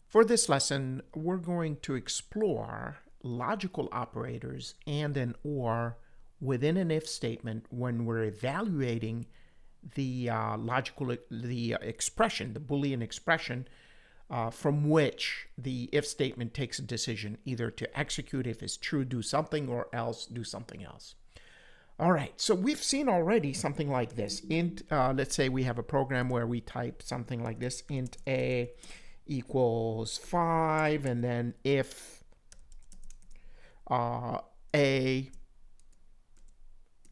For this lesson, we're going to explore logical operators and an or within an if statement when we're evaluating the expression, the Boolean expression, from which the if statement takes a decision either to execute if it's true, do something, or else do something else. All right, so we've seen already something like this. Int, let's say we have a program where we type something like this, int a equals 5, and then if a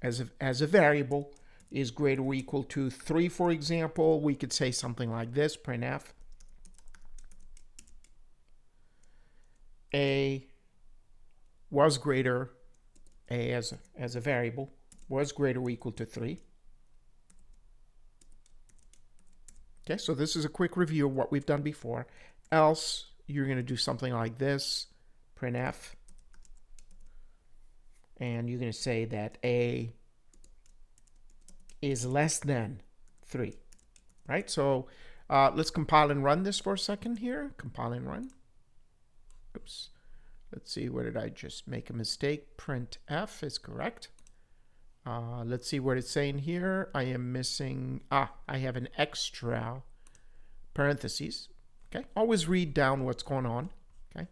as a variable is greater or equal to 3, for example, we could say something like this, printf a was greater, a as a variable was greater or equal to 3. Okay, so this is a quick review of what we've done before. Else, you're going to do something like this, printf, and you're going to say that a is less than 3, right? So let's compile and run this for a second here. Compile and run. Oops. Let's see, where did I just make a mistake? Printf is correct. Let's see what it's saying here. I am missing, I have an extra parentheses. Okay, always read down what's going on. Okay,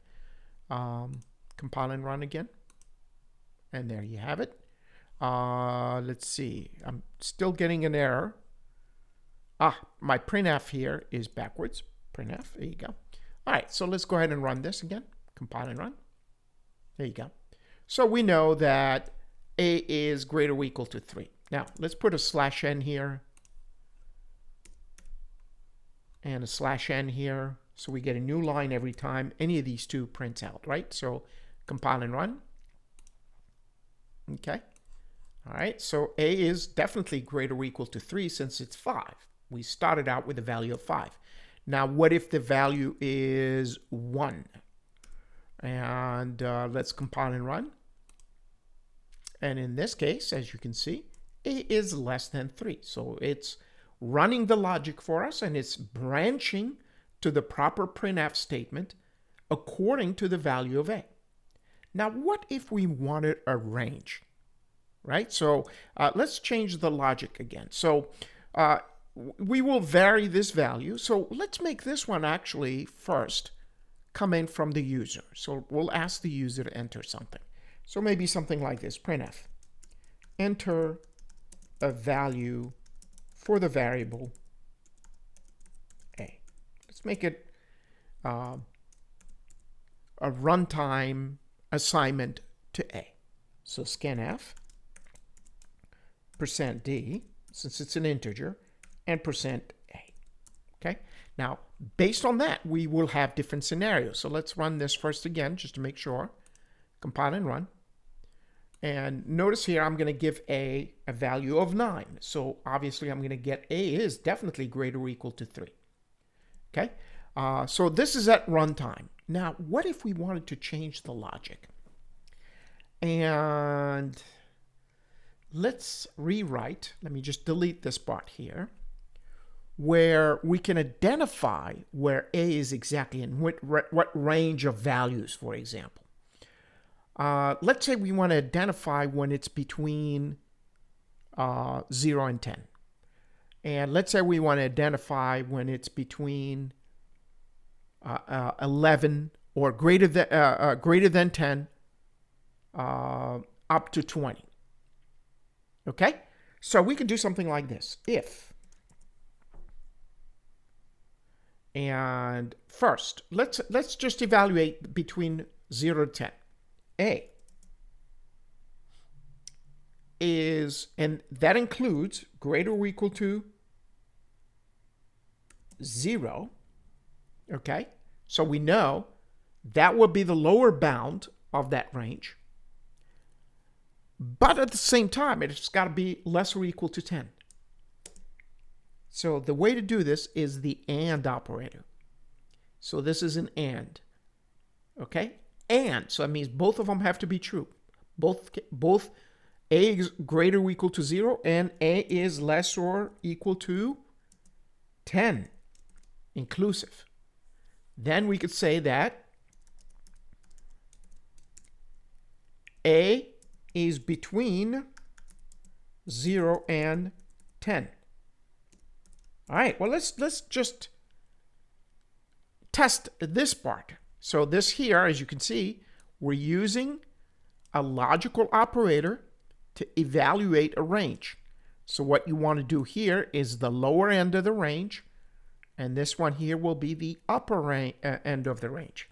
compile and run again. And there you have it. Let's see, I'm still getting an error. My printf here is backwards. Printf, there you go. All right, so let's go ahead and run this again. Compile and run. There you go. So we know that a is greater or equal to 3. Now, let's put a /n here and a /n here, so we get a new line every time any of these two prints out, right? So compile and run. Okay. All right, so a is definitely greater or equal to 3 since it's 5. We started out with a value of 5. Now, what if the value is 1? And let's compile and run. And in this case, as you can see, a is less than 3. So it's running the logic for us, and it's branching to the proper printf statement according to the value of a. Now, what if we wanted a range, right? So let's change the logic again. So we will vary this value. So let's make this one actually first come in from the user. So we'll ask the user to enter something. So maybe something like this, printf, enter a value for the variable a. Let's make it a runtime assignment to a. So scanf, %d, since it's an integer, and %a. Okay? Now, based on that, we will have different scenarios. So let's run this first again, just to make sure. Compile and run. And notice here, I'm going to give a value of 9. So obviously, I'm going to get a is definitely greater or equal to 3. Okay? So this is at runtime. Now, what if we wanted to change the logic? And let's rewrite. Let me just delete this part here, where we can identify where a is exactly in what range of values, for example. Let's say we want to identify when it's between 0 and 10. And let's say we want to identify when it's between 11 or greater than 10 up to 20. Okay? So we could do something like this. If, and first, let's just evaluate between 0 to 10. A is, and that includes greater or equal to 0. Okay? So we know that will be the lower bound of that range. But at the same time, it's got to be less or equal to 10. So the way to do this is the AND operator. So this is an AND. Okay? And, so that means both of them have to be true. Both a is greater or equal to 0 and a is less or equal to 10, inclusive. then we could say that A is between 0 and 10. All right, well, let's just test this part. So this here, as you can see, we're using a logical operator to evaluate a range. So what you want to do here is the lower end of the range, and this one here will be the upper end of the range.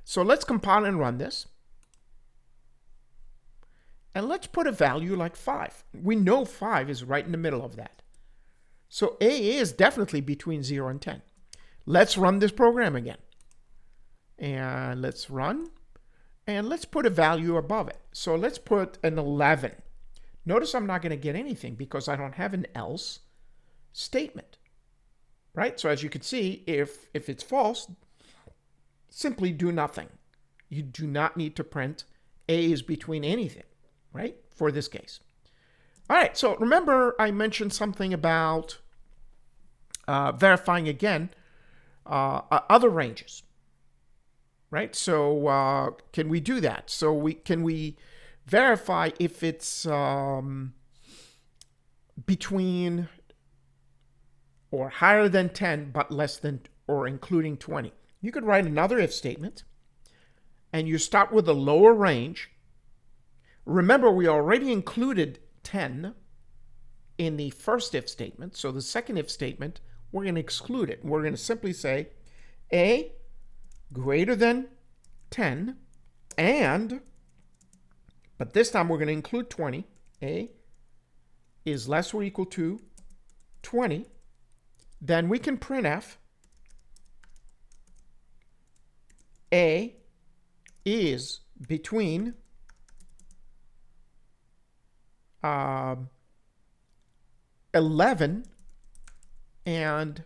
So let's compile and run this. And let's put a value like 5. We know 5 is right in the middle of that. So A is definitely between 0 and 10. Let's run this program again. And let's run. And let's put a value above it. So let's put an 11. Notice I'm not going to get anything because I don't have an else statement. Right? So as you can see, if it's false, simply do nothing. You do not need to print A is between anything, right? For this case. All right, so remember I mentioned something about verifying again other ranges, right? So can we do that? So can we verify if it's between or higher than 10 but less than or including 20? You could write another if statement, and you start with a lower range. Remember, we already included 10 in the first if statement, so the second if statement, we're going to exclude it. We're going to simply say A greater than 10 and, but this time we're going to include 20. A is less or equal to 20. Then we can printf A is between 11 and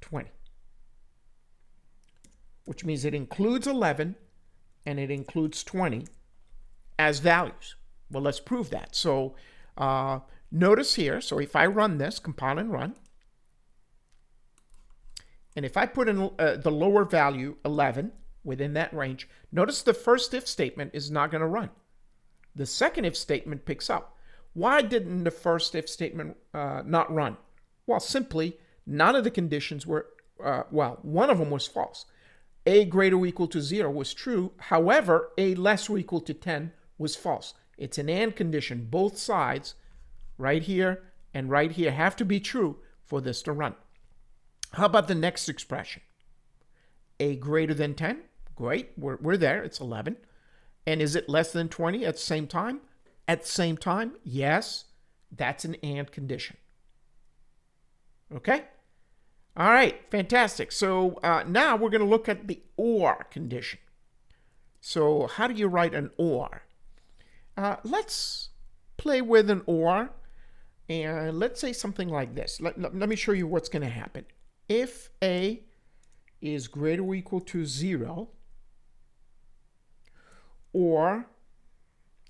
20, which means it includes 11 and it includes 20 as values. Well, let's prove that. So notice here, so if I run this, compile and run, and if I put in the lower value, 11, within that range, notice the first if statement is not going to run. The second if statement picks up. Why didn't the first if statement not run? Well, simply, none of the conditions were, one of them was false. A greater or equal to 0 was true. However, A less or equal to 10 was false. It's an and condition. Both sides, right here and right here, have to be true for this to run. How about the next expression? A greater than 10? Great, we're there, it's 11. And is it less than 20 at the same time? At the same time, yes, that's an and condition. Okay? All right, fantastic. So now we're going to look at the or condition. So how do you write an or? Let's play with an or, and let's say something like this. Let me show you what's going to happen. If A is greater or equal to 0, or,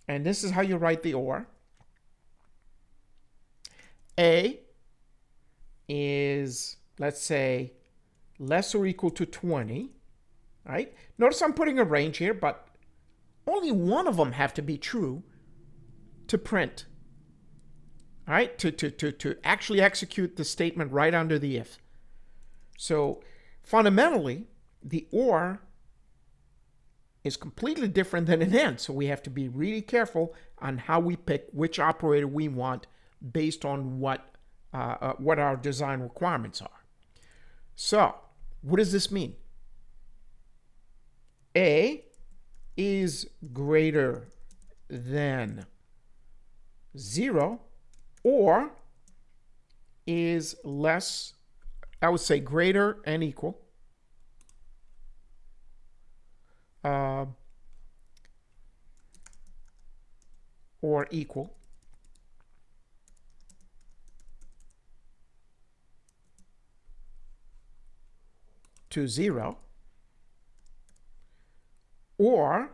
and this is how you write the or, A is, let's say, less or equal to 20, right? Notice I'm putting a range here, but only one of them have to be true to print, all right? To actually execute the statement right under the if. So fundamentally, the or is completely different than an and. So we have to be really careful on how we pick which operator we want based on what our design requirements are. So what does this mean? A is greater than 0 or is less, I would say greater and equal or equal to 0, or,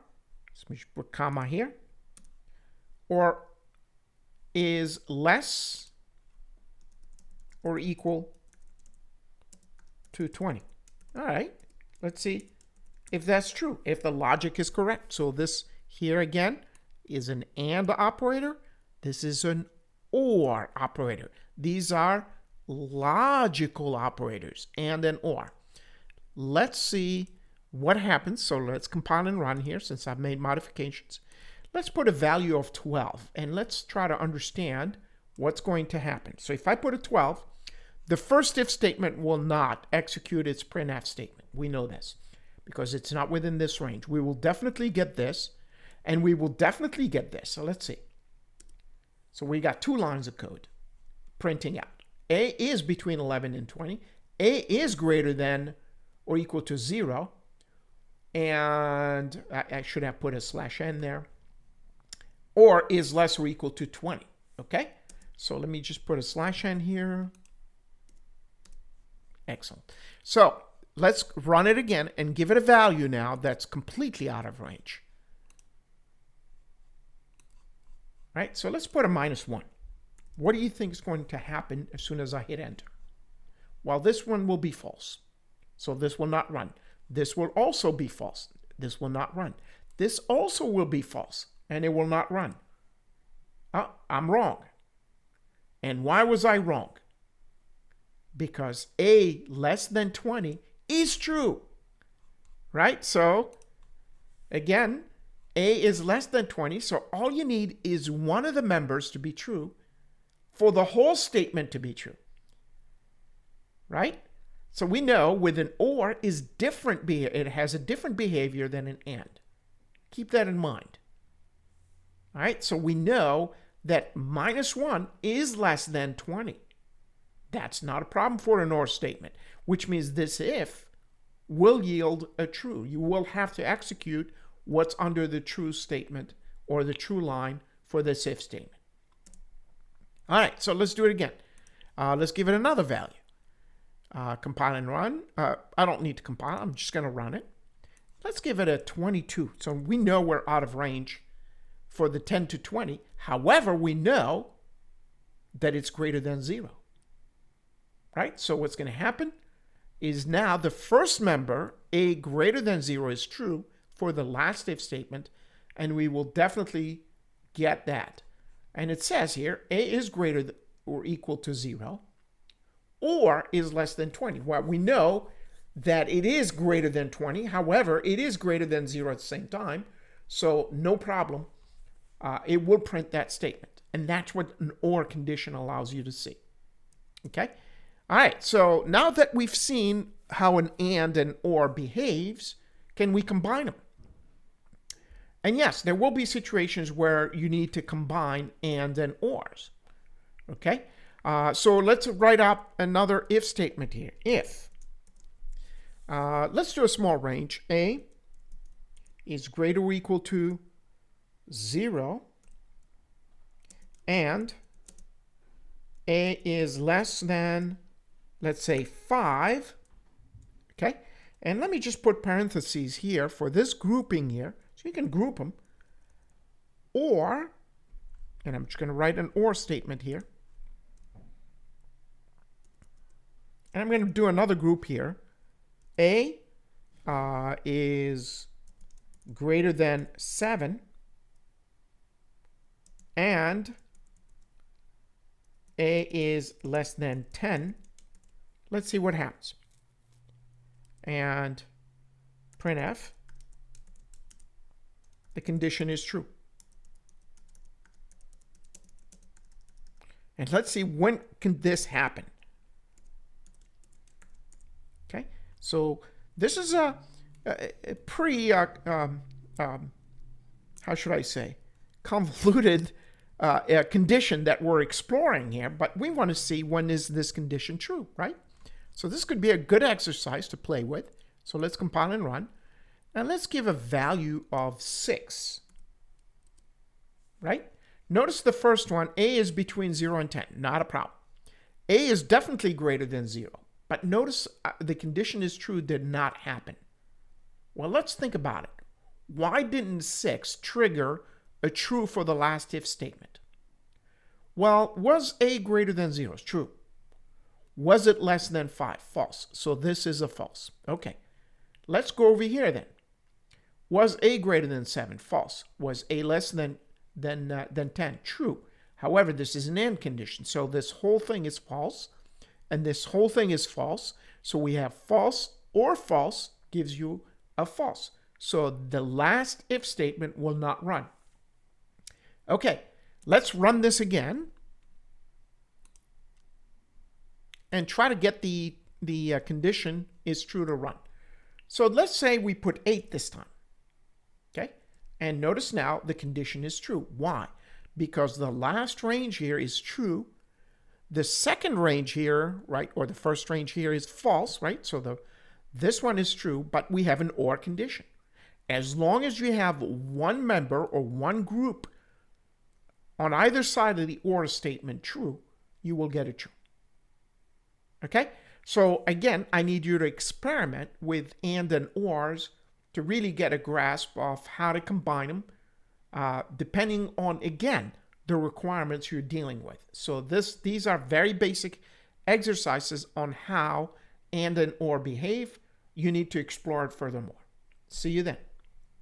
let me put comma here, or is less or equal to 20. All right, let's see if that's true, if the logic is correct. So this here again is an AND operator. This is an OR operator. These are logical operators, AND and OR. Let's see what happens. So let's compile and run here since I've made modifications. Let's put a value of 12 and let's try to understand what's going to happen. So if I put a 12, the first if statement will not execute its printf statement. We know this because it's not within this range. We will definitely get this and we will definitely get this. So let's see. So we got 2 lines of code printing out. A is between 11 and 20. A is greater than or equal to 0. And I should have put a /n there. Or is less or equal to 20. Okay? So let me just put a /n here. Excellent. So let's run it again and give it a value now that's completely out of range. Right? So let's put a -1. What do you think is going to happen as soon as I hit enter? Well, this one will be false. So this will not run. This will also be false. This will not run. This also will be false, and it will not run. Oh, I'm wrong. And why was I wrong? Because A less than 20 is true, right? So again, A is less than 20. So all you need is one of the members to be true for the whole statement to be true, right? So we know with an OR is different. It has a different behavior than an AND. Keep that in mind. All right. So we know that -1 is less than 20. That's not a problem for an OR statement, which means this if will yield a true. You will have to execute what's under the true statement or the true line for this if statement. All right, so let's do it again. Let's give it another value. Compile and run. I don't need to compile. I'm just going to run it. Let's give it a 22. So we know we're out of range for the 10 to 20. However, we know that it's greater than 0. Right? So what's going to happen is now the first member, A greater than 0, is true for the last if statement, and we will definitely get that. And it says here, A is greater than or equal to 0, or is less than 20. Well, we know that it is greater than 20. However, it is greater than 0 at the same time, so no problem. It will print that statement. And that's what an OR condition allows you to see. Okay? All right, so now that we've seen how an AND and OR behaves, can we combine them? And yes, there will be situations where you need to combine AND and ORs. Okay? So let's write up another if statement here. If, let's do a small range. A is greater or equal to 0, and A is less than, let's say, 5. Okay? And let me just put parentheses here for this grouping here. So you can group them. Or, and I'm just going to write an OR statement here. And I'm going to do another group here. A is greater than 7. And A is less than 10. Let's see what happens. And printf, the condition is true. And let's see when can this happen. Okay, so this is a pretty, how should I say, convoluted condition that we're exploring here, but we want to see when is this condition true, right? So this could be a good exercise to play with. So let's compile and run. And let's give a value of 6, right? Notice the first one, A is between 0 and 10, not a problem. A is definitely greater than 0, but notice the condition is true did not happen. Well, let's think about it. Why didn't 6 trigger a true for the last if statement? Well, was A greater than 0? It's true. Was it less than 5? False. So this is a false. Okay. Let's go over here then. Was A greater than 7? False. Was A less than 10? True. However, this is an AND condition. So this whole thing is false. And this whole thing is false. So we have false or false gives you a false. So the last if statement will not run. Okay, let's run this again and try to get the condition is true to run. So let's say we put 8 this time. Okay, and notice now the condition is true. Why? Because the last range here is true. The second range here, right, or the first range here is false, right? So this one is true, but we have an OR condition. As long as you have one member or one group on either side of the OR statement true, you will get it true. Okay? So again, I need you to experiment with AND and ORs to really get a grasp of how to combine them, depending on, again, the requirements you're dealing with. So these are very basic exercises on how AND and OR behave. You need to explore it furthermore. See you then.